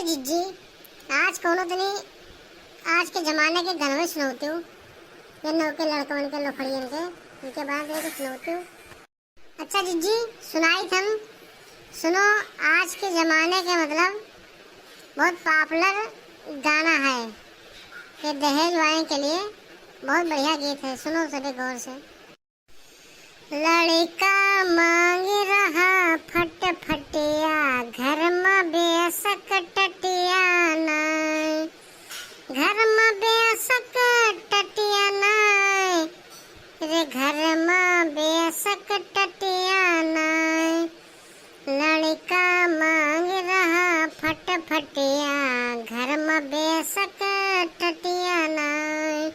जीजी आज कोनो तनी आज के जमाने के गाने सुनौती हूँ। ये नौके लड़कवन के लोफड़ियन के उनके बाद ये सुनौती हूँ। अच्छा जीजी सुनाई थम सुनो। आज के जमाने के मतलब बहुत पॉपुलर गाना है ये दहेज वाले के लिए बहुत बढ़िया गीत है। सुनो सभी गौर से। लड़का मांग रहा फट फटिया घर में बेसक टटिया नाय, घर में बेसक टटिया नाय रे, घर में बेसक टटिया नाय। लड़का मांग रहा फट फटिया घर में बेसक टटिया नाय।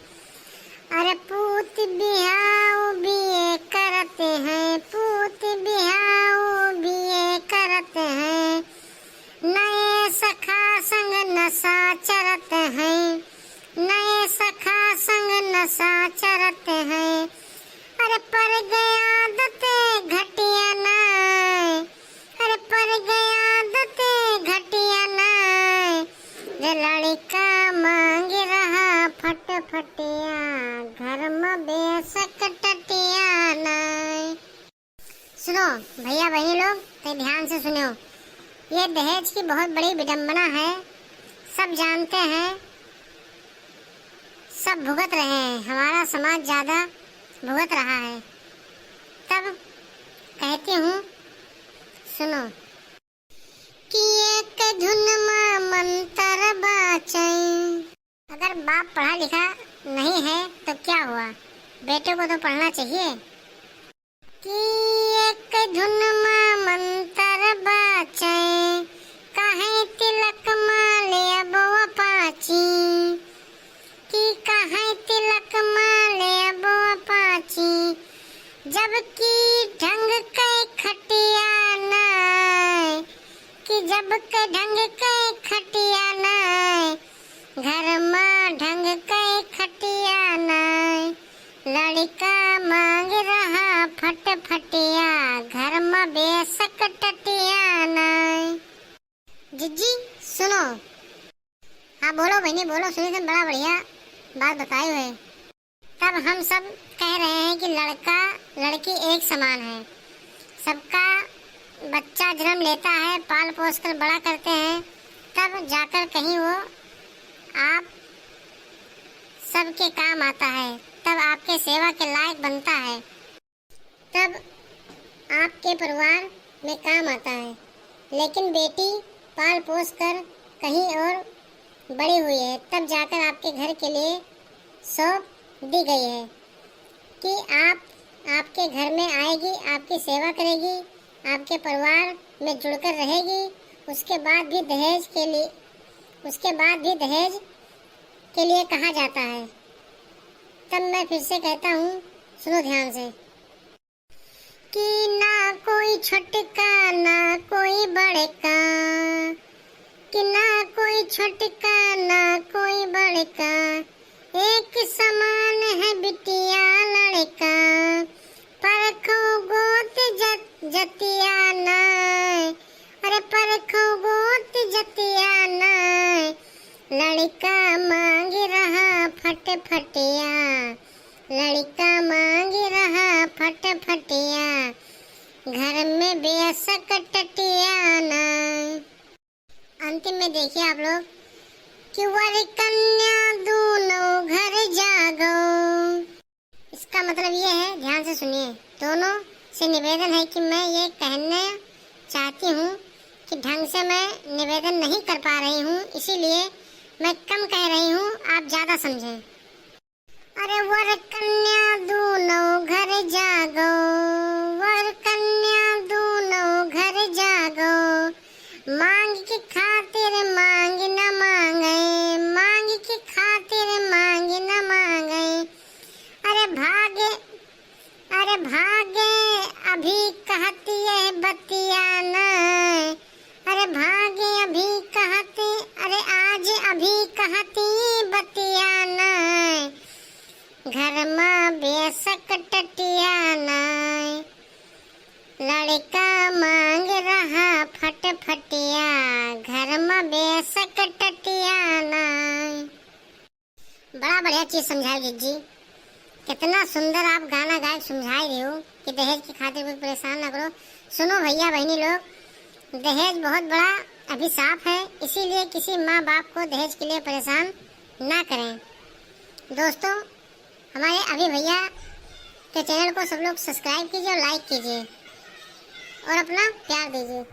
अरे पूत बिहाऊ बिये करते हैं, पूत बिहाऊ बिये करते हैं, नए सखा संग नशा चरते हैं, नए सखा संग नशा चरते हैं। अरे पर गया दते घटिया नाय, अरे पर गया दते घटिया नाय रे। लड़का मांग रहा फट फटिया घर में बेसक टटिया नाय। सुनो भैया बहनी लोग तो ध्यान से सुनो। ये दहेज की बहुत बड़ी विडंबना है, सब जानते हैं, सब भुगत रहे हैं। हमारा समाज ज्यादा भुगत रहा है। तब कहती हूँ सुनो कि एक धुन में मंत्र बाचई। अगर बाप पढ़ा लिखा नहीं है तो क्या हुआ, बेटे को तो पढ़ना चाहिए। कि एक धुन में मंत्र बाचई काहे तिलक माले बो पाची, कि काहे तिलक माले बो पाची जबकि ढंग के खटिया नाय, कि जब के ढंग के खटिया नाय, घर में ढंग के खटिया नाय। लड़का मांग रहा फट फटिया घर में बेसक टटिया नाय। जीजी सुनो। हाँ बोलो बहनी बोलो, सुनी तुम बड़ा बढ़िया बात बताई हुए। तब हम सब कह रहे हैं कि लड़का लड़की एक समान है। सबका बच्चा जन्म लेता है, पाल पोस कर बड़ा करते हैं, तब जाकर कहीं वो आप सबके काम आता है, तब आपके सेवा के लायक बनता है, तब आपके परिवार में काम आता है। लेकिन बेटी पाल पोस कर कहीं और बड़ी हुई है, तब जाकर आपके घर के लिए सौंप दी गई है कि आप आपके घर में आएगी, आपकी सेवा करेगी, आपके परिवार में जुड़कर रहेगी। उसके बाद भी दहेज के लिए कहा जाता है। तब मैं फिर से कहता हूँ सुनो ध्यान से कि ना कोई छोटका ना कोई बड़का, कि ना कोई छोटका ना कोई बड़का, एक समान है बिटिया लड़का, परखो गोत जतिया नाय, अरे परखो गोत जतिया नाय। लड़का मांग रहा फट फटिया, लड़का मांग रहा फट फटिया घर में बेसक टटिया नाय। अंतिम में देखिए आप लोग कि वर कन्या दोनों घर जागो। इसका मतलब ये है, ध्यान से सुनिए। दोनों से निवेदन है कि मैं ये कहना चाहती हूँ कि ढंग से मैं निवेदन नहीं कर पा रही हूँ, इसीलिए मैं कम कह रही हूँ, आप ज्यादा समझें। अरे वर कन्या दोनों घर जागो, वर कन्या दोनों घर जागो, मांग की खातिर मांग न मांगे, मांग की खातिर मांग न मांगे। अरे भागे अभी कहती है बतिया नाय, अरे भागे अभी कहती, अरे आज अभी कहती बतिया नाय, घर में बेसक टटिया नाय। लड़का मांग रहा फट फटिया घर में बेसक बढ़िया चीज समझाई जी। कितना सुंदर आप गाना गाए समझा रहे हो कि दहेज की खातिर कोई परेशान ना करो। सुनो भैया बहनी लोग, दहेज बहुत बड़ा अभिशाप है, इसीलिए किसी माँ बाप को दहेज के लिए परेशान ना करें। दोस्तों, हमारे अभी भैया के चैनल को सब लोग सब्सक्राइब कीजिए और लाइक कीजिए और अपना प्यार दीजिए।